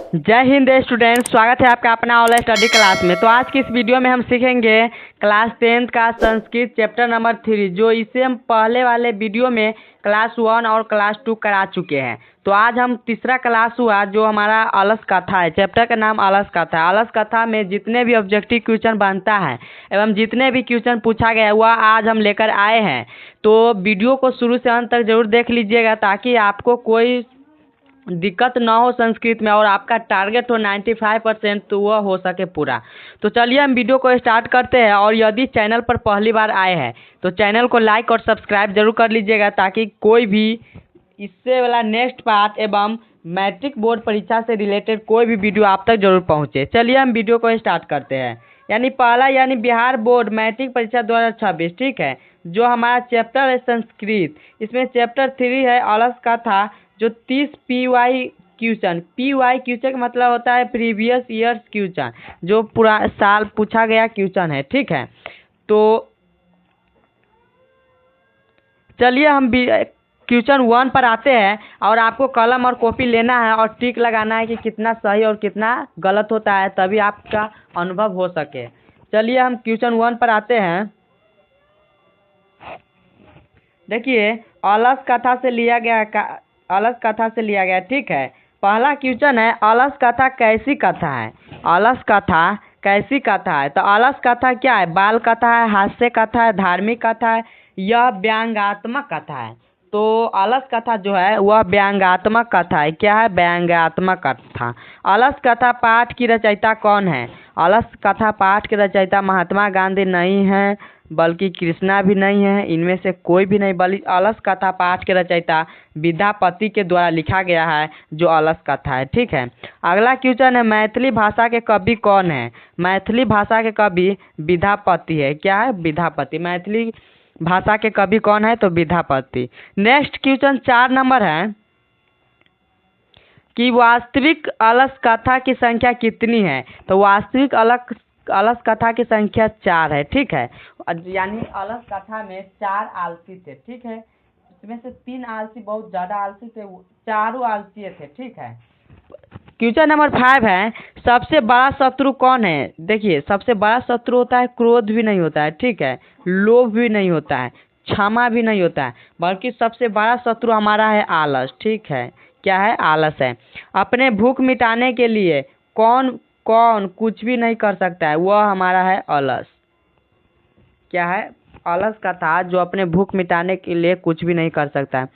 जय हिंद स्टूडेंट, स्वागत है आपका अपना ऑनलाइन स्टडी क्लास में। तो आज की इस वीडियो में हम सीखेंगे क्लास 10th का संस्कृत चैप्टर नंबर 3, जो इसे हम पहले वाले वीडियो में क्लास 1 और क्लास 2 करा चुके हैं। तो आज हम तीसरा क्लास हुआ जो हमारा अलस कथा है। चैप्टर का नाम अलस कथा है। अलस कथा में जितने भी ऑब्जेक्टिव क्वेश्चन बनता है एवं जितने भी क्वेश्चन पूछा गया है वह आज हम लेकर आए हैं। तो वीडियो को शुरू से अंत तक जरूर देख लीजिएगा ताकि आपको कोई दिक्कत ना हो संस्कृत में और आपका टारगेट हो 95% तो वह हो सके पूरा। तो चलिए हम वीडियो को स्टार्ट करते हैं। और यदि चैनल पर पहली बार आए हैं तो चैनल को लाइक और सब्सक्राइब जरूर कर लीजिएगा ताकि कोई भी इससे वाला नेक्स्ट पार्ट एवं मैट्रिक बोर्ड परीक्षा से रिलेटेड कोई भी वीडियो आप तक जरूर पहुँचे। चलिए हम वीडियो को स्टार्ट करते हैं। यानी बिहार बोर्ड मैट्रिक परीक्षा 2026, ठीक है। जो हमारा चैप्टर है संस्कृत, इसमें चैप्टर 3 है अलस कथा, जो 30 PY क्वेश्चन का मतलब होता है प्रीवियस ईयर्स क्वेश्चन, जो पूरा साल पूछा गया क्वेश्चन है, ठीक है। तो चलिए हम क्वेश्चन 1 पर आते हैं और आपको कलम और कॉपी लेना है और टिक लगाना है कि कितना सही और कितना गलत होता है, तभी आपका अनुभव हो सके। चलिए हम क्वेश्चन 1 पर आते हैं। देखिए अलस कथा से लिया गया, ठीक है। पहला क्वेश्चन है अलस कथा कैसी कथा है। अलस कथा कैसी कथा है, तो अलस कथा क्या है? बाल कथा है, हास्य कथा है, धार्मिक कथा है, यह व्यंग्यात्मक कथा है। तो अलस कथा जो है वह व्यंग्यात्मक कथा है। क्या है? व्यंग्यात्मक कथा। अलस कथा पाठ की रचयिता कौन है? अलस कथा पाठ के रचयिता महात्मा गांधी नहीं है, बल्कि कृष्णा भी नहीं है, इनमें से कोई भी नहीं, बल्कि अलस कथा पाठ के रचयिता विद्यापति के द्वारा लिखा गया है, जो अलस कथा है, ठीक है। अगला क्वेश्चन है मैथिली भाषा के कवि कौन है। मैथिली भाषा के कवि विद्यापति है। क्या है? विद्यापति। मैथिली भाषा के कवि कौन है? तो विद्यापति। नेक्स्ट क्वेश्चन 4 नंबर है कि वास्तविक अलस कथा की संख्या कितनी है। तो वास्तविक अलस कथा की संख्या 4 है, ठीक है। यानी अलस कथा में 4 आलसी थे, ठीक है। इसमें से 3 आलसी बहुत ज़्यादा आलसी थे, चारों आलसी थे, ठीक है। क्वेश्चन नंबर 5 है सबसे बड़ा शत्रु कौन है। देखिए सबसे बड़ा शत्रु होता है क्रोध भी नहीं होता है, ठीक है, लोभ भी नहीं होता है, क्षमा भी नहीं होता है, बल्कि सबसे बड़ा शत्रु हमारा है आलस, ठीक है। क्या है? आलस है। अपने भूख मिटाने के लिए कौन कुछ भी नहीं कर सकता है, वह हमारा है अलस। क्या है? अलस का था जो अपने भूख मिटाने के लिए कुछ भी नहीं कर सकता है।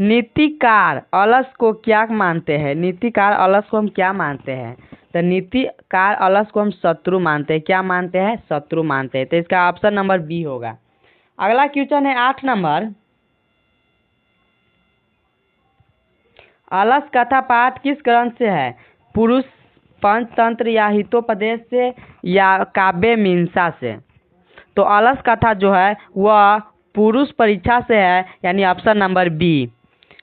नीतिकार अलस को क्या मानते हैं? नीतिकार अलस को हम क्या मानते हैं? तो नीतिकार अलस को हम शत्रु मानते हैं। क्या मानते हैं? शत्रु मानते हैं। तो इसका ऑप्शन नंबर बी होगा। अगला क्वेश्चन है 8 नंबर। अलस कथा पाठ किस ग्रंथ से है? पुरुष पंचतंत्र या हितोपदेश से या काव्य मीमांसा से? तो अलस कथा जो है वह पुरुष परीक्षा से है, यानी ऑप्शन नंबर बी।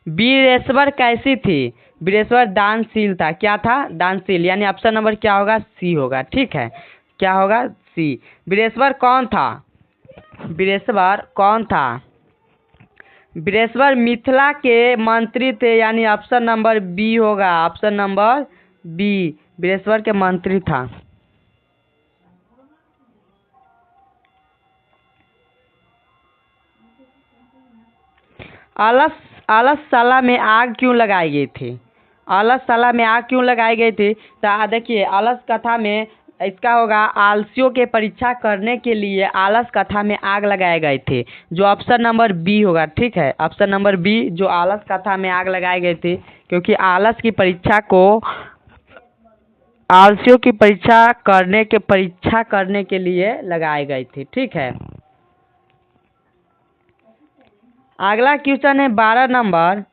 वीरेश्वर कैसी थी? वीरेश्वर दानशील था। क्या था? दानशील, यानी ऑप्शन नंबर क्या होगा? सी होगा, ठीक है। क्या होगा? सी। वीरेश्वर कौन था? वीरेश्वर कौन था? वीरेश्वर मिथिला के मंत्री थे, यानी ऑप्शन नंबर बी होगा। ऑप्शन नंबर बी, वीरेश्वर के मंत्री था। अलसशाला में आग क्यों लगाई गई थी? अलसशाला में आग क्यों लगाई गई थी? तो देखिए अलस कथा में इसका होगा आलसियों के परीक्षा करने के लिए आलस कथा में आग लगाए गए थे, जो ऑप्शन नंबर बी होगा, ठीक है। ऑप्शन नंबर बी, जो आलस कथा में आग लगाई गई थी, क्योंकि आलस की परीक्षा को आलसियों की परीक्षा करने के लिए लगाई गई थी, ठीक है। अगला क्वेश्चन है 12 नंबर।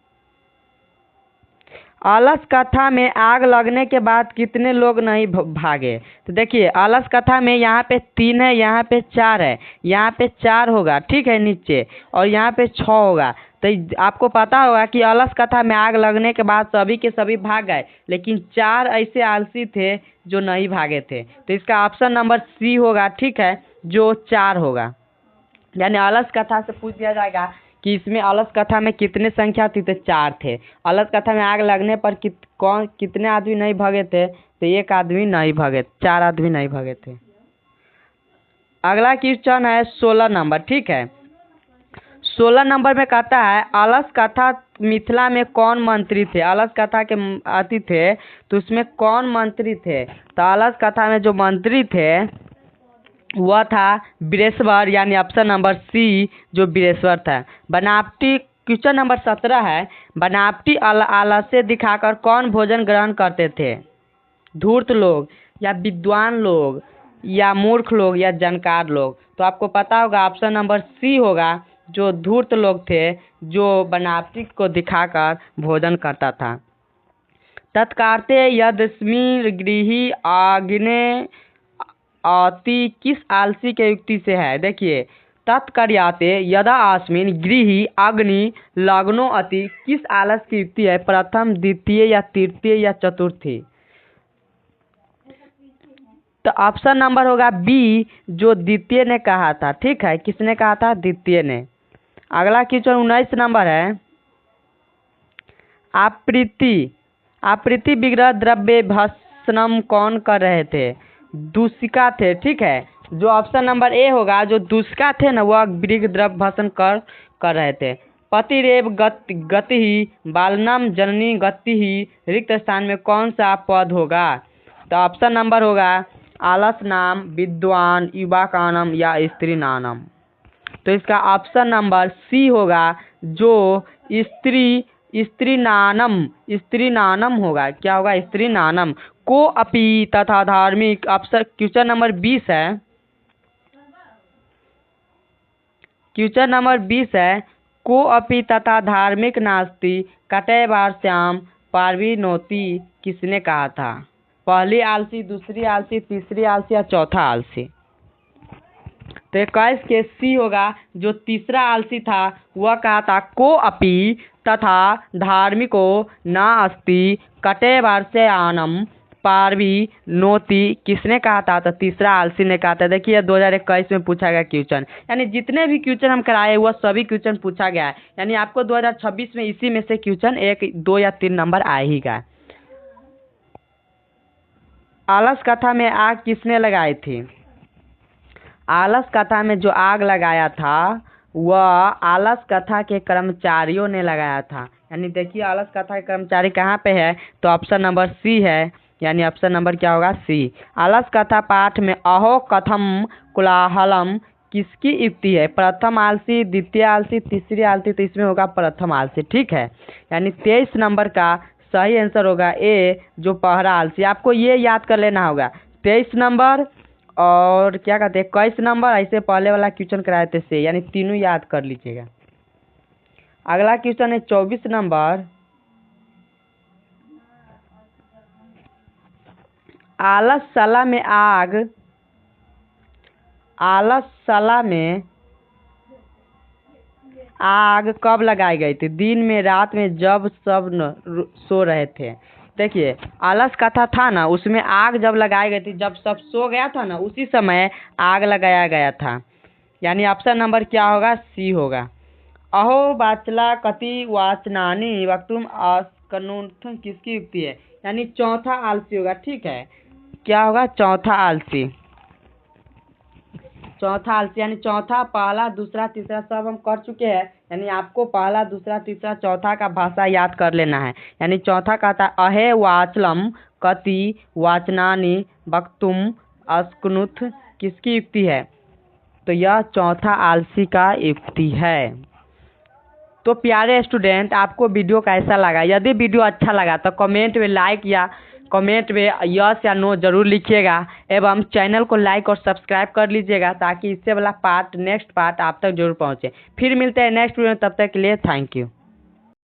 अलस कथा में आग लगने के बाद कितने लोग नहीं भागे? तो देखिए अलस कथा में यहाँ पे 3 है, यहाँ पे 4 है, यहाँ पे 4 होगा, ठीक है, नीचे, और यहाँ पे 6 होगा। तो आपको पता होगा कि अलस कथा में आग लगने के बाद सभी के सभी भाग गए, लेकिन 4 ऐसे आलसी थे जो नहीं भागे थे। तो इसका ऑप्शन नंबर सी होगा, ठीक है, जो 4 होगा। यानी अलस कथा से पूछ दिया जाएगा कि इसमें अलस कथा में कितने संख्या थी, तो 4 थे। अलस कथा में आग लगने पर कितने आदमी नहीं भगे थे, तो 1 आदमी नहीं भगे, 4 आदमी नहीं भगे थे। अगला क्वेश्चन है 16 नंबर, ठीक है। 16 नंबर में कहता है अलस कथा मिथिला में कौन मंत्री थे। अलस कथा के आती थे तो उसमें कौन मंत्री थे, तो अलस कथा में जो मंत्री थे वह था बीरेश्वर, यानी ऑप्शन नंबर सी जो बीरेश्वर था। बनावटी क्वेश्चन नंबर 17 है, बनावटी आलस्य दिखाकर कौन भोजन ग्रहण करते थे। धूर्त लोग या विद्वान लोग या मूर्ख लोग या जानकार लोग। तो आपको पता होगा ऑप्शन नंबर सी होगा, जो धूर्त लोग थे, जो बनावटी को दिखाकर भोजन करता था। तत्कार्ते यदस्मिन् गृही आग्ने अति किस आलसी के युक्ति से है। देखिए, तत्कार्याते यदा अस्मिन् गृही अग्नि लग्नो अति किस आलस की युक्ति है, प्रथम, द्वितीय या तृतीय या चतुर्थी। तो ऑप्शन नंबर होगा बी, जो द्वितीय ने कहा था। ठीक है, किसने कहा था, द्वितीय ने। अगला क्वेश्चन 19 नंबर है, आप्रीति विग्रह द्रव्य भस्म कौन कर रहे थे। दूषिका थे। ठीक है, जो ऑप्शन नंबर ए होगा, जो दूषिका थे ना, वह विग्रह द्रव्य भस्म कर रहे थे। पतिरेव गति ही बालनम जननी गति ही, रिक्त स्थान में कौन सा पद होगा। तो ऑप्शन नंबर होगा आलस नाम, विद्वान, युवाकानम या स्त्री नानम। तो इसका ऑप्शन नंबर सी होगा, जो स्त्री नानम होगा। क्या होगा, स्त्री नानम। को अपि तथा धार्मिक। ऑप्शन क्वेश्चन नंबर 20 है, क्वेश्चन नंबर 20 है, को अपि तथा धार्मिक नास्ति कटैवार्ष्याम पार्विनोति किसने कहा था। पहली आलसी, दूसरी आलसी, तीसरी आलसी या चौथा आलसी। तो 21 के सी होगा, जो तीसरा आलसी था वह कहा था को अपि तथा धार्मिको नास्ति कटैवार्ष्यानम पार्वी नोति किसने कहा था, तो तीसरा आलसी ने कहा था। देखिए 2021 में पूछा गया क्वेश्चन, यानी जितने भी क्वेश्चन हम कराए वह सभी क्वेश्चन पूछा गया है, यानी आपको 2026 में इसी में से क्वेश्चन 1, 2 या 3 नंबर आएगा। आलस कथा में आग किसने लगाई थी। आलस कथा में जो आग लगाया था वह आलस कथा के कर्मचारियों ने लगाया था। यानी देखिए आलस कथा के कर्मचारी कहाँ पे है, तो ऑप्शन नंबर सी है, यानी ऑप्शन नंबर क्या होगा, सी। आलस कथा पाठ में अहो कथम कोलाहलम किसकी युक्ति है। प्रथम आलसी, द्वितीय आलसी, तीसरी आलसी। तो इसमें होगा प्रथम आलसी। ठीक है, यानी 23 नंबर का सही आंसर होगा ए, जो पहला आलसी। आपको ये याद कर लेना होगा, 23 नंबर और क्या कहते हैं 21 नंबर, ऐसे पहले वाला क्वेश्चन कराए थे से, यानी तीनों याद कर लीजिएगा। अगला क्वेश्चन है 24 नंबर, आलसशाला में आग कब लगाई गई थी। दिन में, रात में, जब सब सो रहे थे। देखिए आलस कथा था ना, उसमें आग जब लगाई गई थी, जब सब सो गया था ना, उसी समय आग लगाया गया था। यानी ऑप्शन नंबर क्या होगा, सी होगा। अहो वाचला कति वाचनानी वक्तुम अस्कनुथुम किसकी युक्ति है, यानी चौथा आलसी होगा। ठीक है, क्या होगा, चौथा आलसी। चौथा आलसी यानी चौथा, पहला, दूसरा, तीसरा सब हम कर चुके हैं, यानी आपको पहला, दूसरा, तीसरा, चौथा का भाषा याद कर लेना है। यानी चौथा कहता है अहे वाचलम कति वाचनानी वक्तुम अस्कनुथ किसकी युक्ति है, तो यह चौथा आलसी का युक्ति है। तो प्यारे स्टूडेंट, आपको वीडियो कैसा लगा। यदि वीडियो अच्छा लगा तो कमेंट में लाइक या कमेंट में यस या नो जरूर लिखिएगा, एवं चैनल को लाइक और सब्सक्राइब कर लीजिएगा, ताकि इससे वाला नेक्स्ट पार्ट आप तक जरूर पहुंचे। फिर मिलते हैं नेक्स्ट वीडियो में, तब तक के लिए थैंक यू।